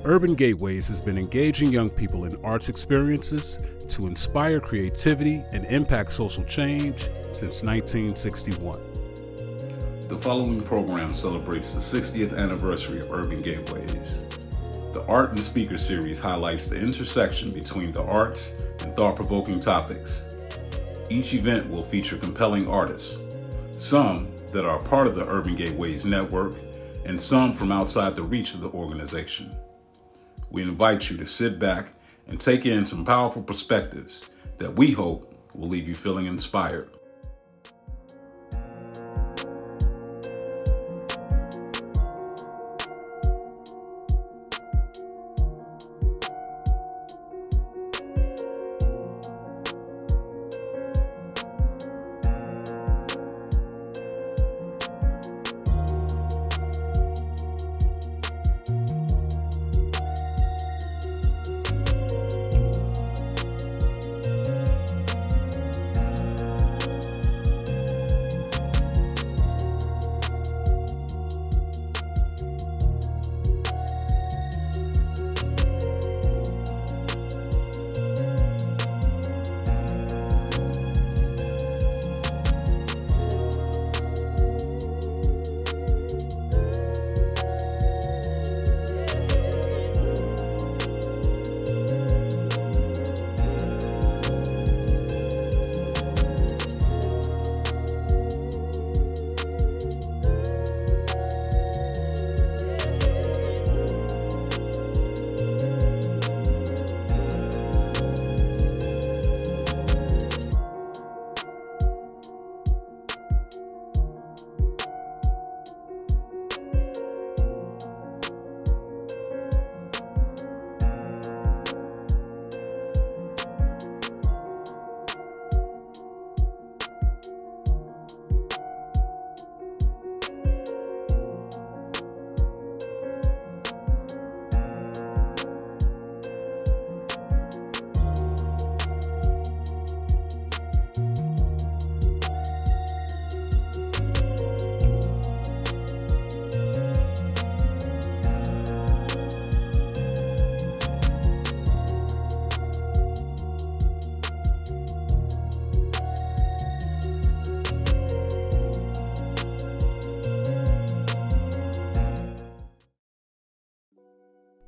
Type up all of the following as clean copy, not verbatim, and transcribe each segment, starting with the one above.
Urban Gateways has been engaging young people in arts experiences to inspire creativity and impact social change since 1961. The following program celebrates the 60th anniversary of Urban Gateways. The Art and Speaker Series highlights the intersection between the arts and thought-provoking topics. Each event will feature compelling artists, some that are part of the Urban Gateways network and some from outside the reach of the organization. We invite you to sit back and take in some powerful perspectives that we hope will leave you feeling inspired.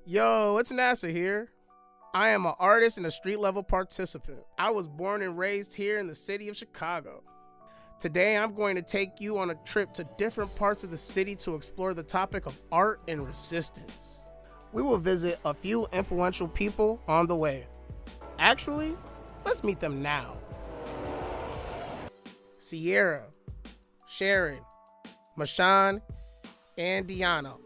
Yo, it's NASA here. I am an artist and a street level participant. I was born and raised here in the city of Chicago. Today, I'm going to take you on a trip to different parts of the city to explore the topic of art and resistance. We will visit a few influential people on the way. Actually, let's meet them now. Sierra, Sharon, Mashawn, and Deanna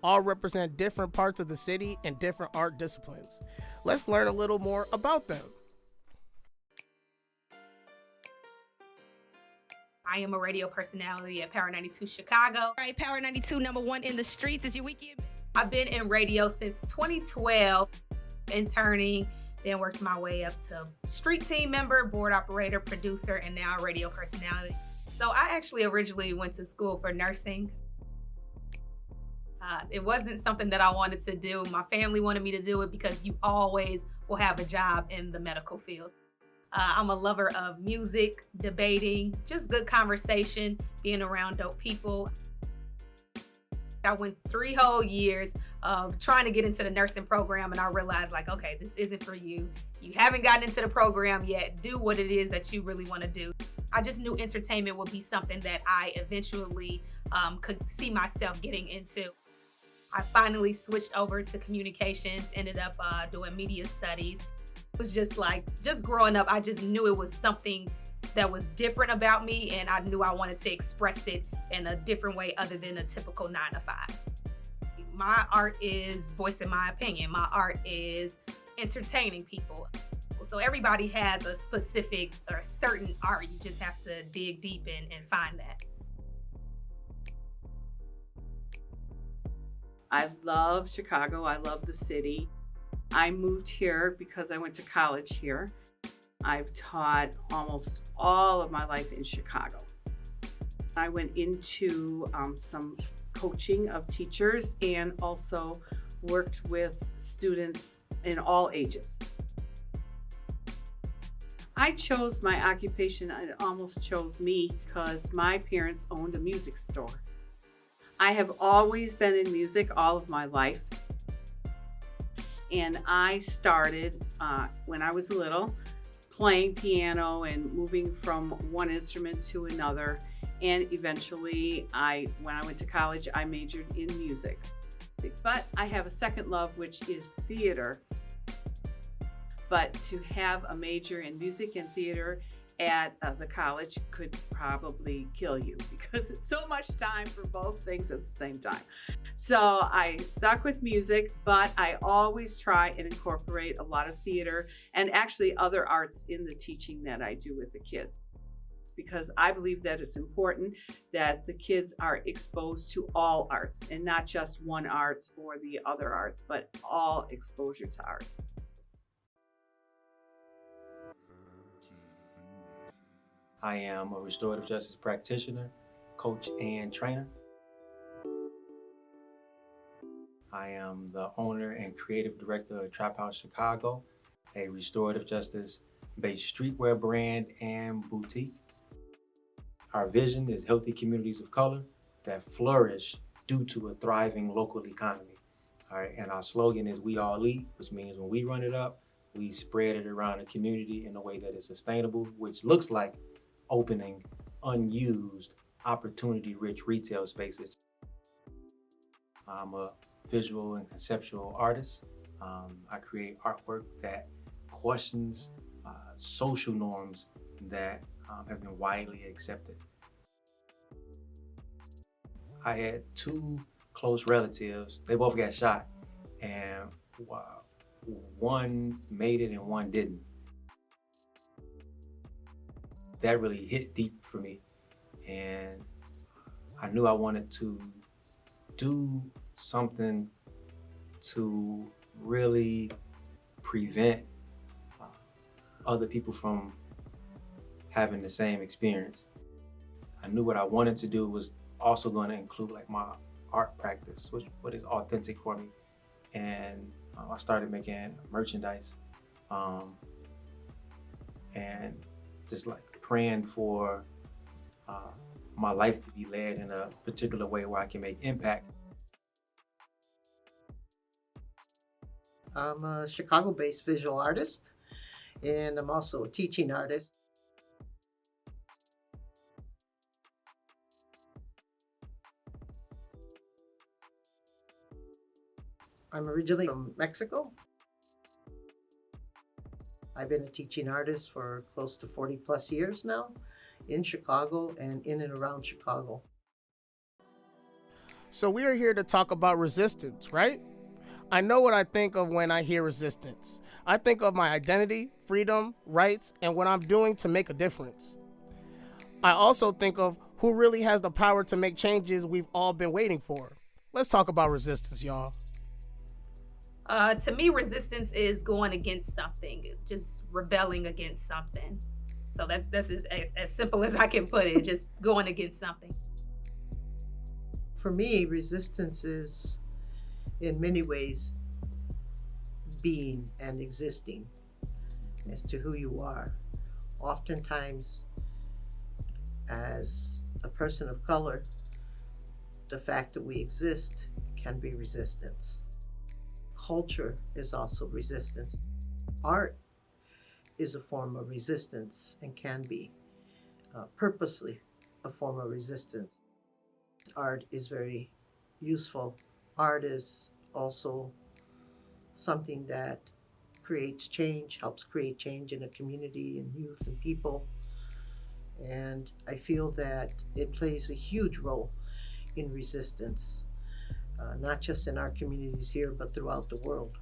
all represent different parts of the city and different art disciplines. Let's learn a little more about them. I am a radio personality at Power 92 Chicago. All right, Power 92, #1 in the streets is your weekend. I've been in radio since 2012, interning, then worked my way up to street team member, board operator, producer, and now a radio personality. So I actually originally went to school for nursing. It wasn't something that I wanted to do. My family wanted me to do it because you always will have a job in the medical field. I'm a lover of music, debating, just good conversation, being around dope people. I went 3 whole years of trying to get into the nursing program, and I realized, like, okay, this isn't for you. You haven't gotten into the program yet. Do what it is that you really want to do. I just knew entertainment would be something that I eventually could see myself getting into. I finally switched over to communications, ended up doing media studies. It was just growing up, I just knew it was something that was different about me, and I knew I wanted to express it in a different way other than a typical 9 to 5. My art is voicing my opinion. My art is entertaining people. So everybody has a specific or certain art. You just have to dig deep in and find that. I love Chicago. I love the city. I moved here because I went to college here. I've taught almost all of my life in Chicago. I went into some coaching of teachers and also worked with students in all ages. I chose my occupation, I almost chose me, because my parents owned a music store. I have always been in music all of my life. And I started when I was little, playing piano and moving from one instrument to another. And eventually, when I went to college, I majored in music. But I have a second love, which is theater. But to have a major in music and theater at the college could probably kill you because it's so much time for both things at the same time. So I stuck with music, but I always try and incorporate a lot of theater and actually other arts in the teaching that I do with the kids, because I believe that it's important that the kids are exposed to all arts and not just one art or the other arts, but all exposure to arts. I am a restorative justice practitioner, coach, and trainer. I am the owner and creative director of Trap House Chicago, a restorative justice-based streetwear brand and boutique. Our vision is healthy communities of color that flourish due to a thriving local economy. All right, and our slogan is "We All Eat," which means when we run it up, we spread it around the community in a way that is sustainable, which looks like opening unused, opportunity-rich retail spaces. I'm a visual and conceptual artist. I create artwork that questions social norms that have been widely accepted. I had two close relatives. They both got shot, and one made it and one didn't. That really hit deep for me, and I knew I wanted to do something to really prevent other people from having the same experience. I knew what I wanted to do was also going to include like my art practice, what is authentic for me, and I started making merchandise, and just like praying for my life to be led in a particular way where I can make impact. I'm a Chicago-based visual artist, and I'm also a teaching artist. I'm originally from Mexico. I've been a teaching artist for close to 40 plus years now in Chicago and in and around Chicago. So we are here to talk about resistance, right? I know what I think of when I hear resistance. I think of my identity, freedom, rights, and what I'm doing to make a difference. I also think of who really has the power to make changes we've all been waiting for. Let's talk about resistance, y'all. To me, resistance is going against something, just rebelling against something. So that's as simple as I can put it, just going against something. For me, resistance is, in many ways, being and existing as to who you are. Oftentimes, as a person of color, the fact that we exist can be resistance. Culture is also resistance. Art is a form of resistance and can be purposely a form of resistance. Art is very useful. Art is also something that creates change, helps create change in a community and youth and people. And I feel that it plays a huge role in resistance, not just in our communities here, but throughout the world.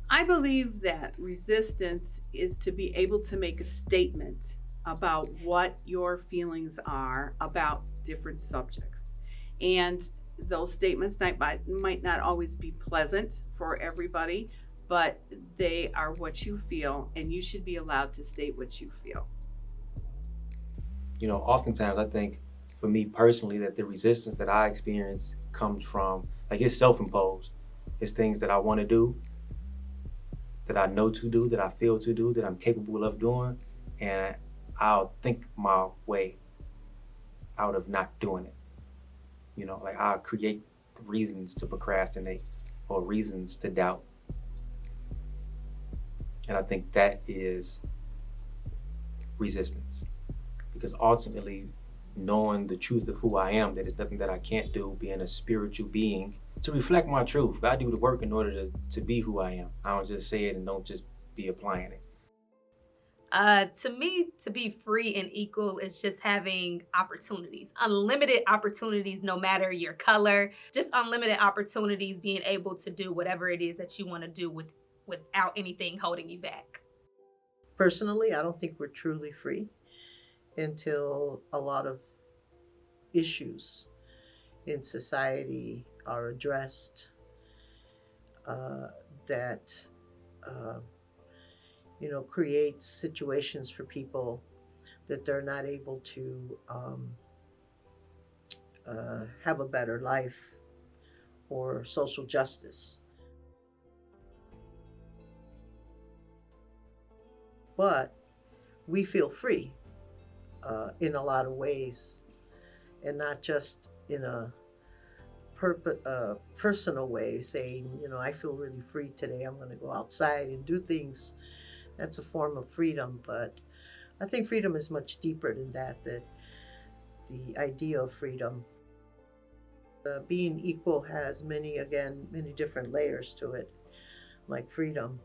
I believe that resistance is to be able to make a statement about what your feelings are about different subjects. And those statements might not always be pleasant for everybody, but they are what you feel, and you should be allowed to state what you feel. You know, oftentimes I think for me personally, that the resistance that I experience comes from, like, it's self-imposed. It's things that I want to do, that I know to do, that I feel to do, that I'm capable of doing, and I'll think my way out of not doing it. You know, like, I'll create reasons to procrastinate or reasons to doubt. And I think that is resistance, because ultimately, knowing the truth of who I am, that there's nothing that I can't do, being a spiritual being, to reflect my truth. I do the work in order to be who I am. I don't just say it and don't just be applying it. To me, to be free and equal is just having opportunities, unlimited opportunities, no matter your color, just unlimited opportunities, being able to do whatever it is that you want to do without anything holding you back. Personally, I don't think we're truly free until a lot of issues in society are addressed that creates situations for people that they're not able to have a better life or social justice. But we feel free in a lot of ways, and not just in a personal way, saying, I feel really free today. I'm going to go outside and do things. That's a form of freedom, but I think freedom is much deeper than that. That the idea of freedom, being equal, has many different layers to it, like freedom.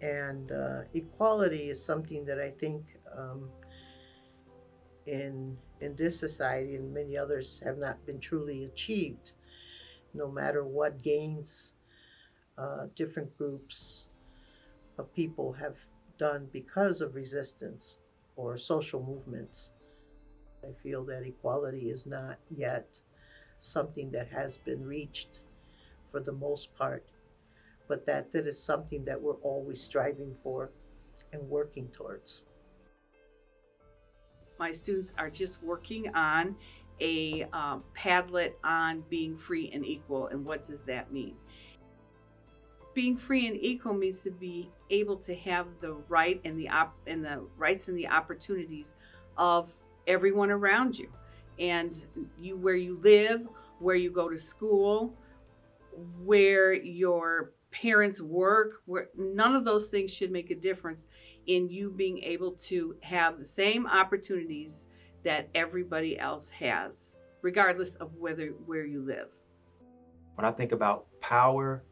And equality is something that I think in this society and many others have not been truly achieved, no matter what gains different groups of people have done because of resistance or social movements. I feel that equality is not yet something that has been reached for the most part, but that is something that we're always striving for and working towards. My students are just working on a Padlet on being free and equal, and what does that mean? Being free and equal means to be able to have the right and the rights and the opportunities of everyone around you, and where you live, where you go to school, where your parents work, where none of those things should make a difference in you being able to have the same opportunities that everybody else has, regardless of where you live. When I think about power,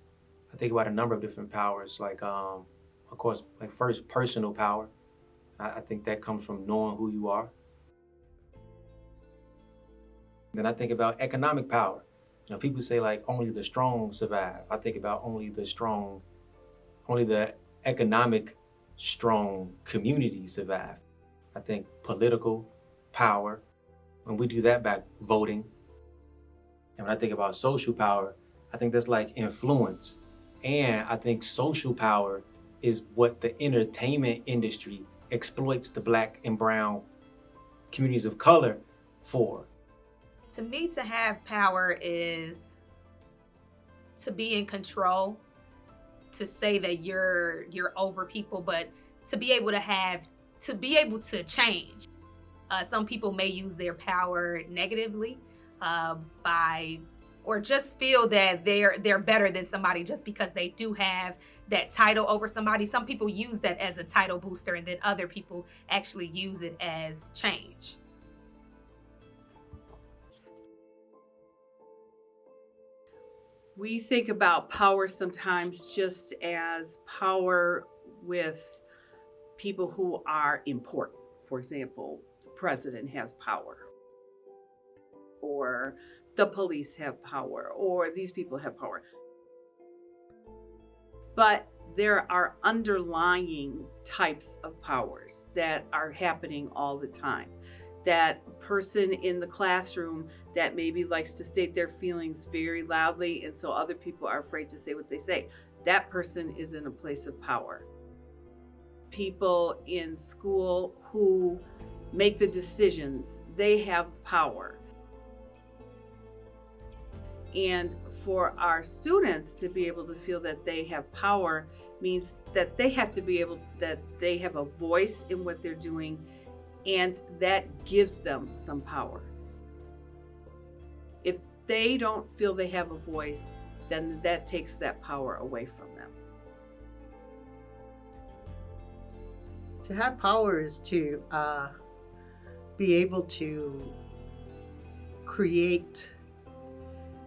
I think about a number of different powers, like, of course, like, first, personal power. I think that comes from knowing who you are. Then I think about economic power. People say, like, only the strong survive. I think about only the economic strong communities survive. I think political power, when we do that by voting. And when I think about social power, I think that's like influence. And I think social power is what the entertainment industry exploits the Black and brown communities of color for. To me, to have power is to be in control, to say that you're over people, but to be able to change. Some people may use their power negatively or just feel that they're better than somebody just because they do have that title over somebody. Some people use that as a title booster, and then other people actually use it as change. We think about power sometimes just as power with people who are important. For example, the president has power, or the police have power, or these people have power. But there are underlying types of powers that are happening all the time. That person in the classroom that maybe likes to state their feelings very loudly, and so other people are afraid to say what they say. That person is in a place of power. People in school who make the decisions. They have power. And for our students to be able to feel that they have power means that they have to be able, that they have a voice in what they're doing, and that gives them some power. If they don't feel they have a voice, then that takes that power away from them. To have power is to be able to create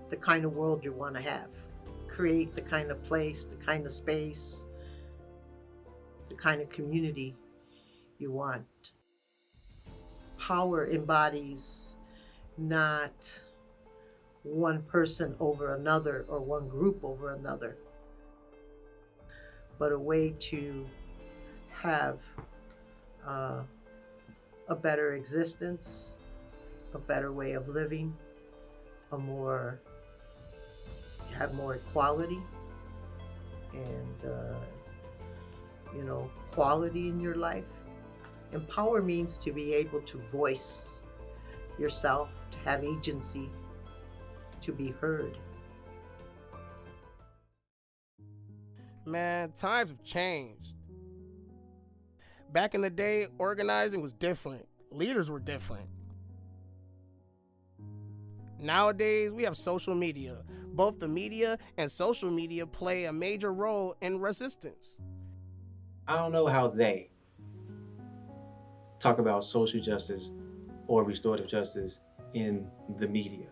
the kind of world you want to have, create the kind of place, the kind of space, the kind of community you want. Power embodies not one person over another or one group over another, but a way to have a better existence, a better way of living, have more equality and quality in your life. And power means to be able to voice yourself, to have agency, to be heard. Man, times have changed. Back in the day, organizing was different. Leaders were different. Nowadays, we have social media. Both the media and social media play a major role in resistance. I don't know how they talk about social justice or restorative justice in the media.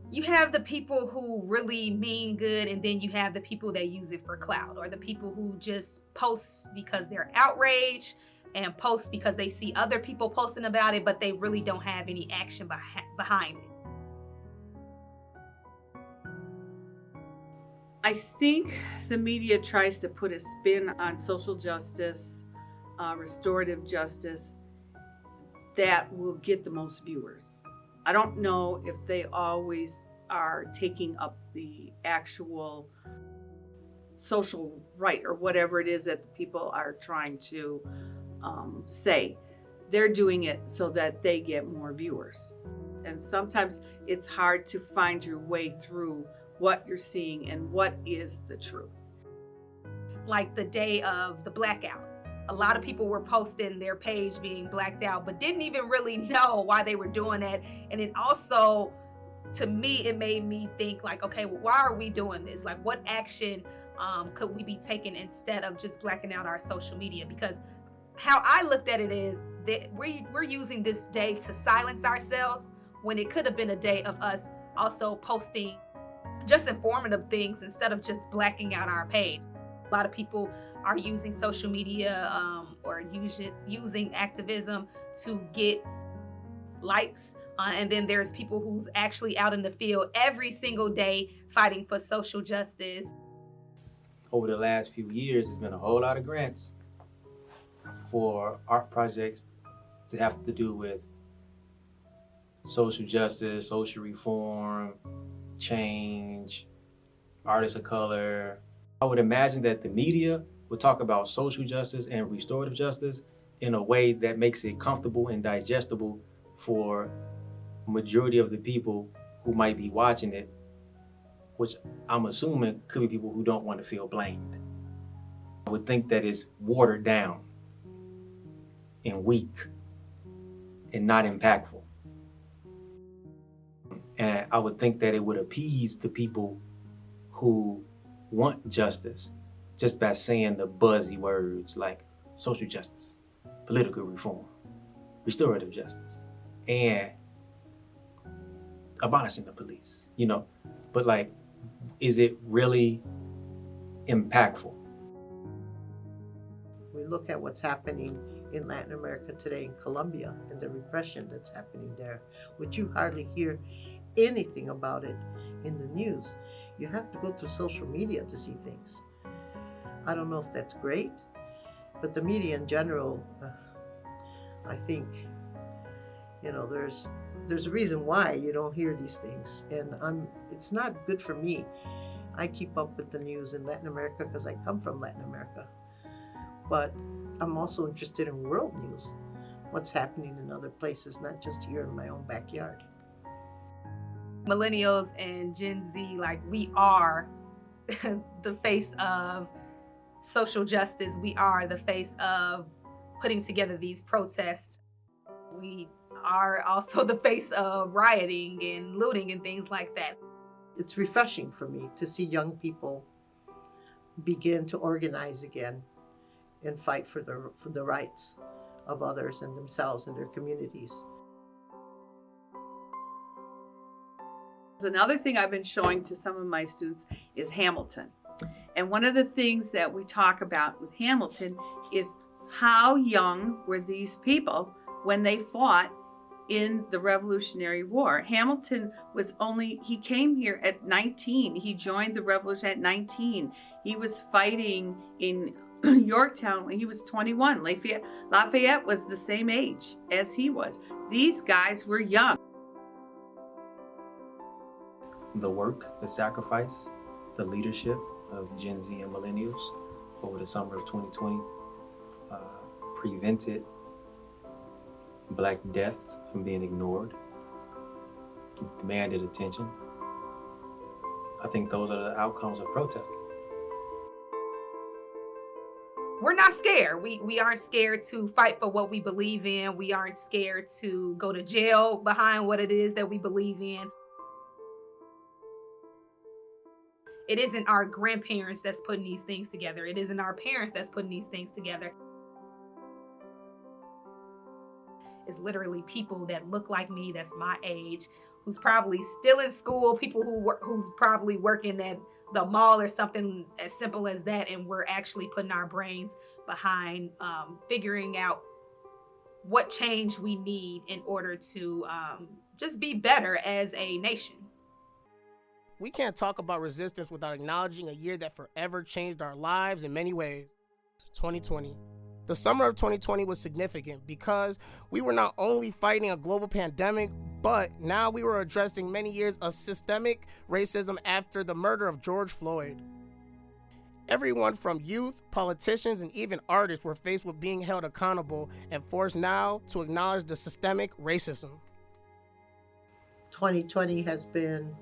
You have the people who really mean good, and then you have the people that use it for clout, or the people who just post because they're outraged and post because they see other people posting about it, but they really don't have any action behind it. I think the media tries to put a spin on social justice, restorative justice, that will get the most viewers. I don't know if they always are taking up the actual social right or whatever it is that the people are trying to say. They're doing it so that they get more viewers. And sometimes it's hard to find your way through what you're seeing and what is the truth. Like the day of the blackout, a lot of people were posting their page being blacked out, but didn't even really know why they were doing that. And it also, to me, it made me think like, okay, well, why are we doing this? Like, what action could we be taking instead of just blacking out our social media? Because how I looked at it is that we're using this day to silence ourselves, when it could have been a day of us also posting just informative things instead of just blacking out our page. A lot of people are using social media or using activism to get likes. And then there's people who's actually out in the field every single day fighting for social justice. Over the last few years, there's been a whole lot of grants for art projects to have to do with social justice, social reform, change, artists of color. I would imagine that the media would talk about social justice and restorative justice in a way that makes it comfortable and digestible for majority of the people who might be watching it, which I'm assuming could be people who don't want to feel blamed. I would think that it's watered down and weak and not impactful. And I would think that it would appease the people who want justice just by saying the buzzy words like social justice, political reform, restorative justice, and abolishing the police, But like, is it really impactful? We look at what's happening in Latin America today, in Colombia, and the repression that's happening there, which you hardly hear anything about it in the news. You have to go through social media to see things. I don't know if that's great, but the media in general, I think, there's a reason why you don't hear these things, and it's not good for me. I keep up with the news in Latin America because I come from Latin America, but I'm also interested in world news what's happening in other places, not just here in my own backyard. Millennials and Gen Z, like, we are the face of social justice. We are the face of putting together these protests. We are also the face of rioting and looting and things like that. It's refreshing for me to see young people begin to organize again and fight for the rights of others and themselves and their communities. Another thing I've been showing to some of my students is Hamilton. And one of the things that we talk about with Hamilton is how young were these people when they fought in the Revolutionary War. Hamilton he came here at 19. He joined the revolution at 19. He was fighting in Yorktown when he was 21. Lafayette was the same age as he was. These guys were young. The work, the sacrifice, the leadership of Gen Z and millennials over the summer of 2020 prevented Black deaths from being ignored, demanded attention. I think those are the outcomes of protesting. We're not scared. We aren't scared to fight for what we believe in. We aren't scared to go to jail behind what it is that we believe in. It isn't our grandparents that's putting these things together. It isn't our parents that's putting these things together. It's literally people that look like me, that's my age, who's probably still in school, people who's probably working at the mall or something as simple as that, and we're actually putting our brains behind figuring out what change we need in order to just be better as a nation. We can't talk about resistance without acknowledging a year that forever changed our lives in many ways. 2020. The summer of 2020 was significant because we were not only fighting a global pandemic, but now we were addressing many years of systemic racism after the murder of George Floyd. Everyone from youth, politicians, and even artists were faced with being held accountable and forced now to acknowledge the systemic racism. 2020 has been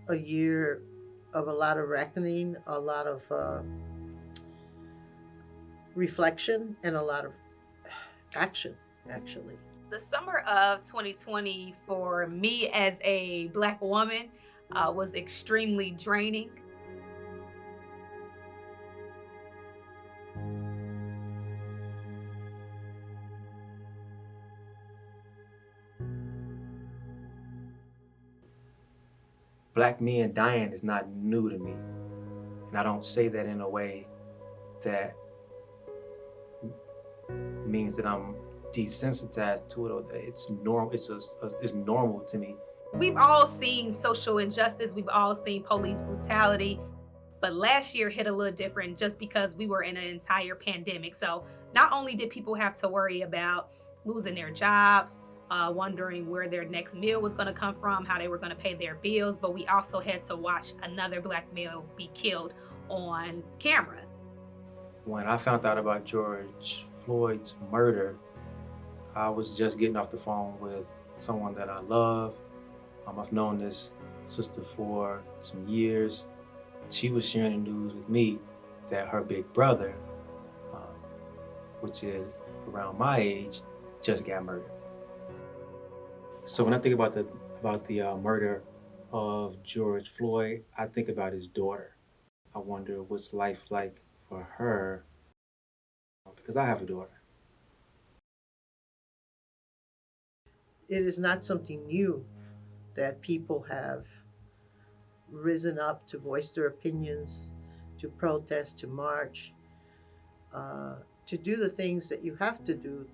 a year of a lot of reckoning, a lot of reflection, and a lot of action, actually. The summer of 2020 for me as a Black woman was extremely draining. Black men dying is not new to me. And I don't say that in a way that means that I'm desensitized to it or that it's normal. It's normal to me. We've all seen social injustice. We've all seen police brutality. But last year hit a little different just because we were in an entire pandemic. So not only did people have to worry about losing their jobs, wondering where their next meal was going to come from, how they were going to pay their bills, but we also had to watch another Black male be killed on camera. When I found out about George Floyd's murder, I was just getting off the phone with someone that I love. I've known this sister for some years. She was sharing the news with me that her big brother, which is around my age, just got murdered. So when I think about the murder of George Floyd, I think about his daughter. I wonder what's life like for her, because I have a daughter. It is not something new that people have risen up to voice their opinions, to protest, to march, to do the things that you have to do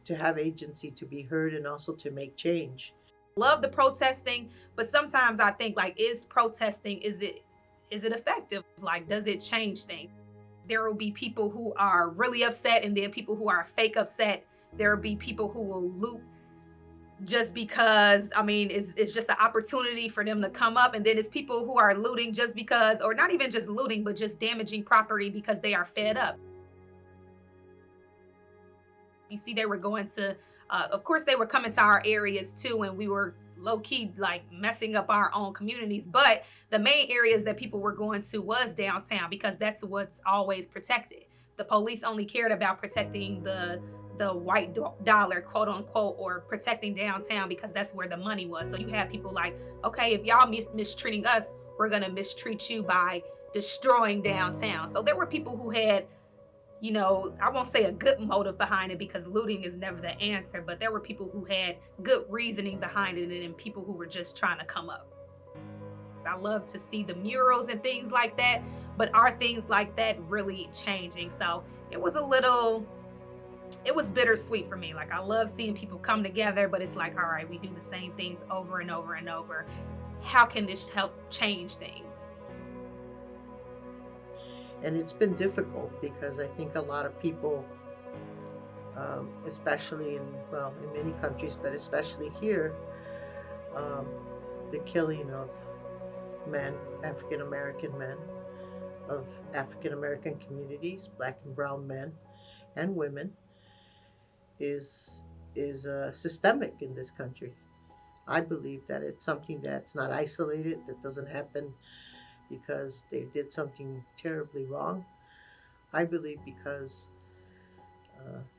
to have agency, to be heard, and also to make change. Love the protesting, but sometimes I think, like, is protesting, is it effective? Like, does it change things? There will be people who are really upset and then people who are fake upset. There will be people who will loot just because, I mean, it's just an opportunity for them to come up. And then it's people who are looting just because, or not even just looting, but just damaging property because they are fed up. You see, they were going to, of course, they were coming to our areas too, and we were low-key like messing up our own communities. But the main areas that people were going to was downtown, because that's what's always protected. The police only cared about protecting the white dollar, quote unquote, or protecting downtown, because that's where the money was. So you have people like, okay, if y'all mistreating us, we're gonna mistreat you by destroying downtown. So there were people who had, you know, I won't say a good motive behind it, because looting is never the answer, but there were people who had good reasoning behind it, and people who were just trying to come up. I love to see the murals and things like that, but are things like that really changing? So it was bittersweet for me. Like, I love seeing people come together, but it's like, all right, we do the same things over and over and over. How can this help change things? And it's been difficult because I think a lot of people, especially in many countries, but especially here, the killing of men, African American men, of African American communities, Black and brown men and women, is systemic in this country. I believe that it's something that's not isolated, that doesn't happen because they did something terribly wrong. I believe because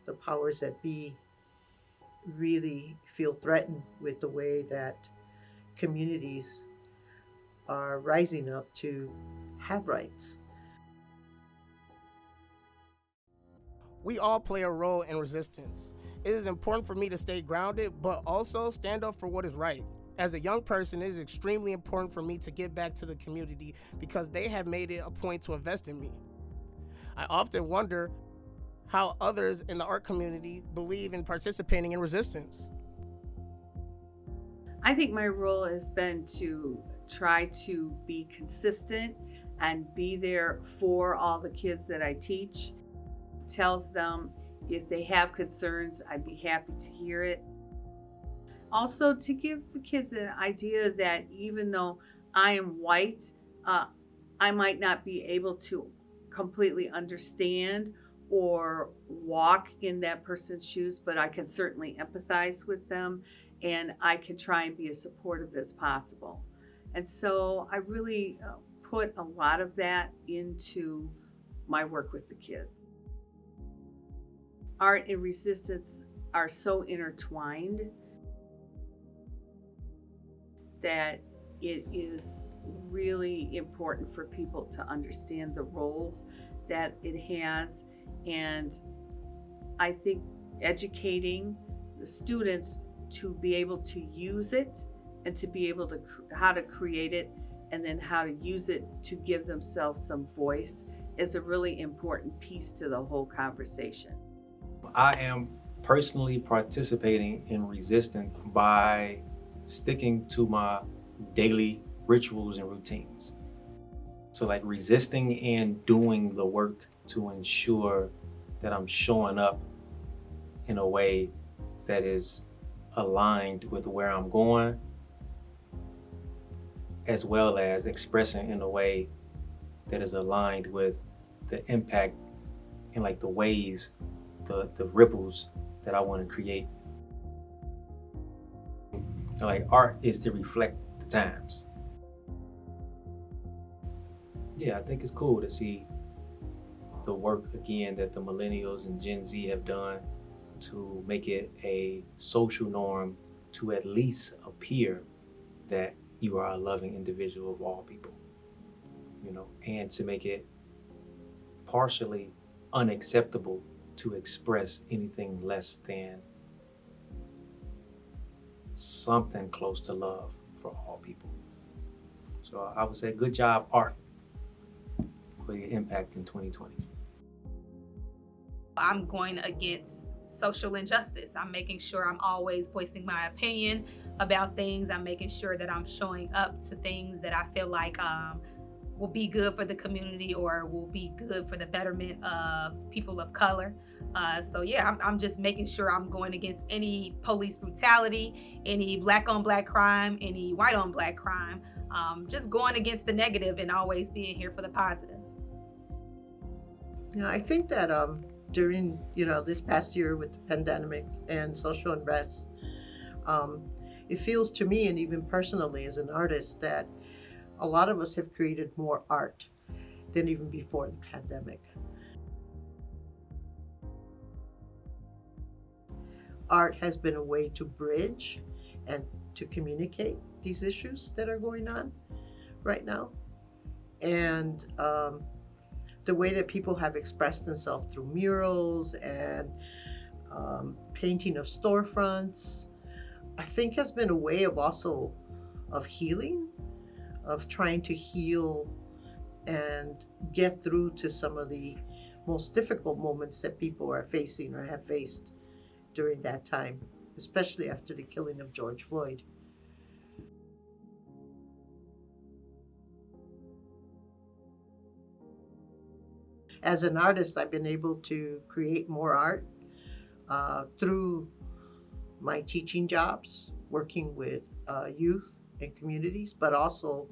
the powers that be really feel threatened with the way that communities are rising up to have rights. We all play a role in resistance. It is important for me to stay grounded, but also stand up for what is right. As a young person, it is extremely important for me to give back to the community because they have made it a point to invest in me. I often wonder how others in the art community believe in participating in resistance. I think my role has been to try to be consistent and be there for all the kids that I teach. Tells them if they have concerns, I'd be happy to hear it. Also, to give the kids an idea that even though I am white, I might not be able to completely understand or walk in that person's shoes, but I can certainly empathize with them, and I can try and be as supportive as possible. And so I really put a lot of that into my work with the kids. Art and resistance are so intertwined that it is really important for people to understand the roles that it has. And I think educating the students to be able to use it and to be able to how to create it and then how to use it to give themselves some voice is a really important piece to the whole conversation. I am personally participating in resistance by sticking to my daily rituals and routines. So like resisting and doing the work to ensure that I'm showing up in a way that is aligned with where I'm going, as well as expressing in a way that is aligned with the impact and like the waves, the ripples that I want to create. Like art is to reflect the times. Yeah, I think it's cool to see the work again that the millennials and Gen Z have done to make it a social norm to at least appear that you are a loving individual of all people, you know, and to make it partially unacceptable to express anything less than something close to love for all people. So I would say good job, art, for your impact in 2020. I'm going against social injustice. I'm making sure I'm always voicing my opinion about things. I'm making sure that I'm showing up to things that I feel like will be good for the community or will be good for the betterment of people of color. So yeah, I'm just making sure I'm going against any police brutality, any black on black crime, any white on black crime. Just going against the negative and always being here for the positive. Yeah, I think that during, this past year with the pandemic and social unrest, it feels to me, and even personally as an artist, that a lot of us have created more art than even before the pandemic. Art has been a way to bridge and to communicate these issues that are going on right now. And the way that people have expressed themselves through murals and painting of storefronts, I think has been a way of also of healing, of trying to heal and get through to some of the most difficult moments that people are facing or have faced during that time, especially after the killing of George Floyd. As an artist, I've been able to create more art through my teaching jobs, working with youth and communities, but also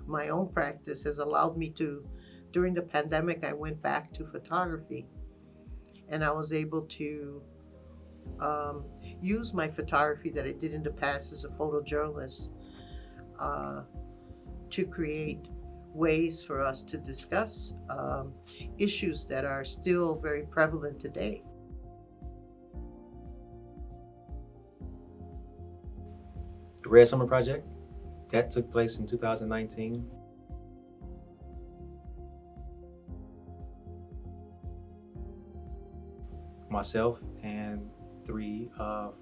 my own practice has allowed me to, during the pandemic, I went back to photography, and I was able to use my photography that I did in the past as a photojournalist to create ways for us to discuss issues that are still very prevalent today. The Red Summer Project, that took place in 2019. Myself and 3 of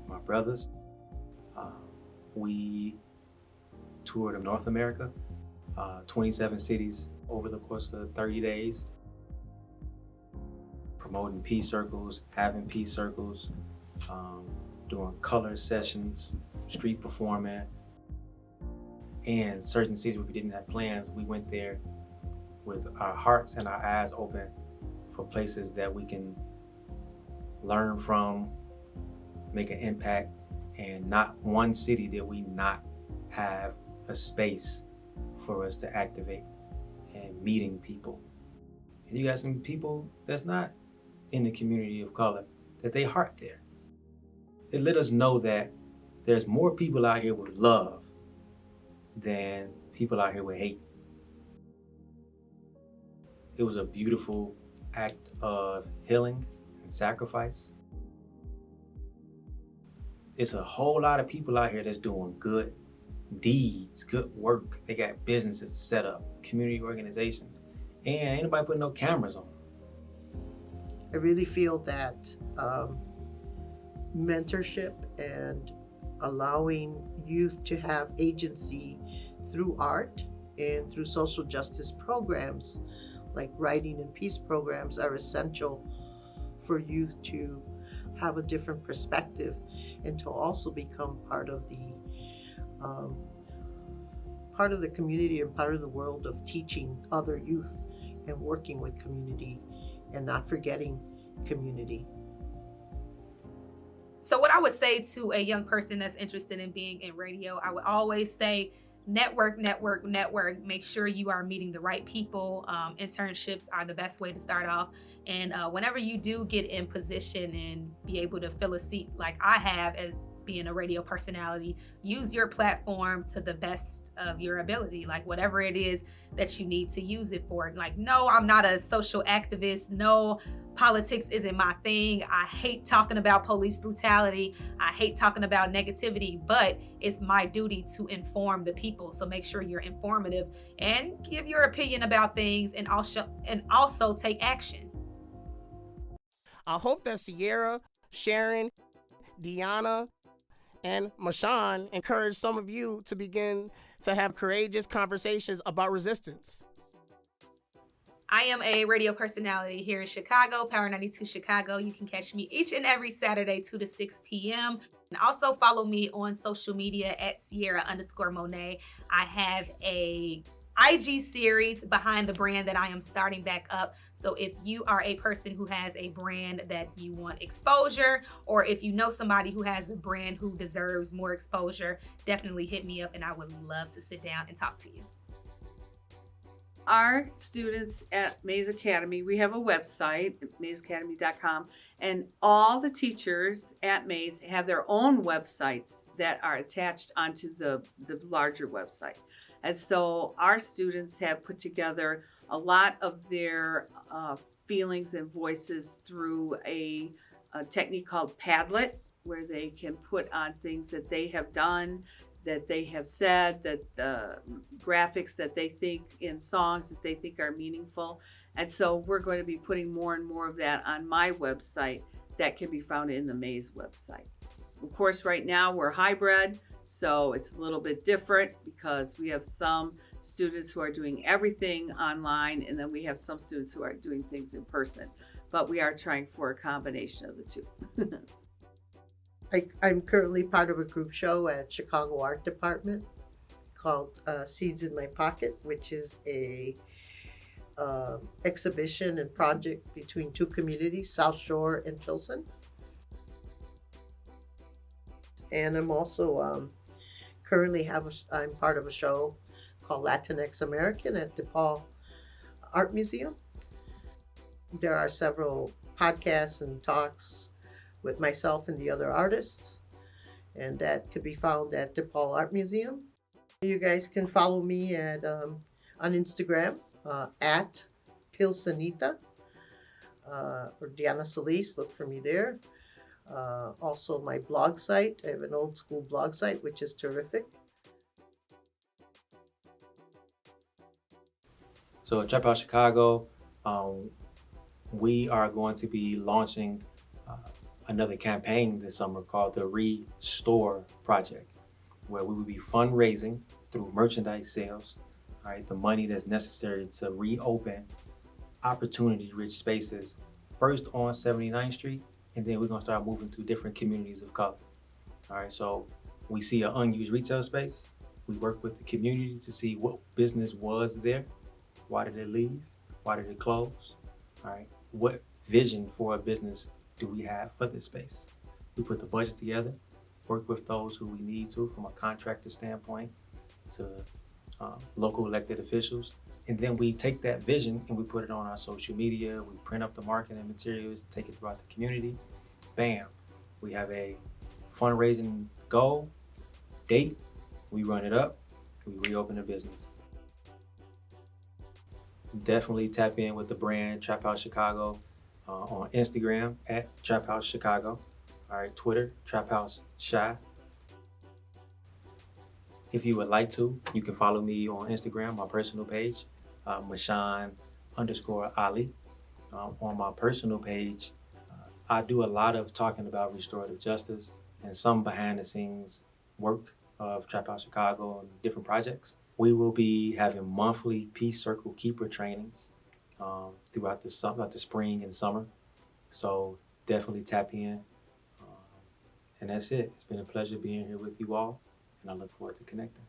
my brothers, we toured of North America, 27 cities over the course of 30 days, promoting peace circles, having peace circles, doing color sessions, street performing, and certain cities where we didn't have plans, we went there with our hearts and our eyes open for places that we can learn from, make an impact, and not one city did we not have a space for us to activate and meeting people. And you got some people that's not in the community of color, that they heart there. It let us know that there's more people out here with love than people out here with hate. It was a beautiful act of healing and sacrifice. It's a whole lot of people out here that's doing good deeds, good work. They got businesses set up, community organizations, and ain't nobody putting no cameras on. I really feel that mentorship and allowing youth to have agency through art and through social justice programs like writing and peace programs are essential for youth to have a different perspective and to also become part of the community and part of the world of teaching other youth and working with community and not forgetting community. So what I would say to a young person that's interested in being in radio, I would always say network. Make sure you are meeting the right people. Internships are the best way to start off. And whenever you do get in position and be able to fill a seat like I have as being a radio personality, use your platform to the best of your ability, like whatever it is that you need to use it for. Like, no, I'm not a social activist. No, politics isn't my thing. I hate talking about police brutality. I hate talking about negativity, but it's my duty to inform the people. So make sure you're informative and give your opinion about things and also take action. I hope that Sierra, Sharon, Deanna, and Mashawn encourage some of you to begin to have courageous conversations about resistance. I am a radio personality here in Chicago, Power 92 Chicago. You can catch me each and every Saturday, 2 to 6 p.m. And also follow me on social media at Sierra_Monet. I have a IG series behind the brand that I am starting back up. So if you are a person who has a brand that you want exposure, or if you know somebody who has a brand who deserves more exposure, definitely hit me up and I would love to sit down and talk to you. Our students at Mays Academy, we have a website, maysacademy.com, and all the teachers at Mays have their own websites that are attached onto the larger website. And so our students have put together a lot of their feelings and voices through a technique called Padlet, where they can put on things that they have done, that they have said, that graphics that they think in songs that they think are meaningful. And so we're going to be putting more and more of that on my website that can be found in the Mays website. Of course, right now we're hybrid, so it's a little bit different because we have some students who are doing everything online, and then we have some students who are doing things in person. But we are trying for a combination of the two. I'm currently part of a group show at Chicago Art Department called Seeds in My Pocket, which is a exhibition and project between two communities, South Shore and Pilsen. And I'm also currently I'm part of a show called Latinx American at DePaul Art Museum. There are several podcasts and talks with myself and the other artists, and that could be found at DePaul Art Museum. You guys can follow me at on Instagram at Pilsenita or Diana Solis. Look for me there. Also, my blog site. I have an old school blog site, which is terrific. So at Trap House Chicago, we are going to be launching another campaign this summer called the Restore Project, where we will be fundraising through merchandise sales, all right, the money that's necessary to reopen opportunity-rich spaces, first on 79th Street, and then we're gonna start moving to different communities of color. All right, so we see an unused retail space. We work with the community to see what business was there. Why did it leave? Why did it close? All right, what vision for a business do we have for this space? We put the budget together, work with those who we need to from a contractor standpoint to local elected officials. And then we take that vision and we put it on our social media. We print up the marketing materials, take it throughout the community. Bam, we have a fundraising goal, date, we run it up, we reopen the business. Definitely tap in with the brand Trap House Chicago on Instagram at Trap House Chicago. All right, Twitter, Trap House Shy. If you would like to, you can follow me on Instagram, my personal page, Mashan_Ali. On my personal page, I do a lot of talking about restorative justice and some behind the scenes work of Trap House Chicago and different projects. We will be having monthly Peace Circle Keeper trainings throughout the spring and summer. So definitely tap in. And that's it. It's been a pleasure being here with you all, and I look forward to connecting.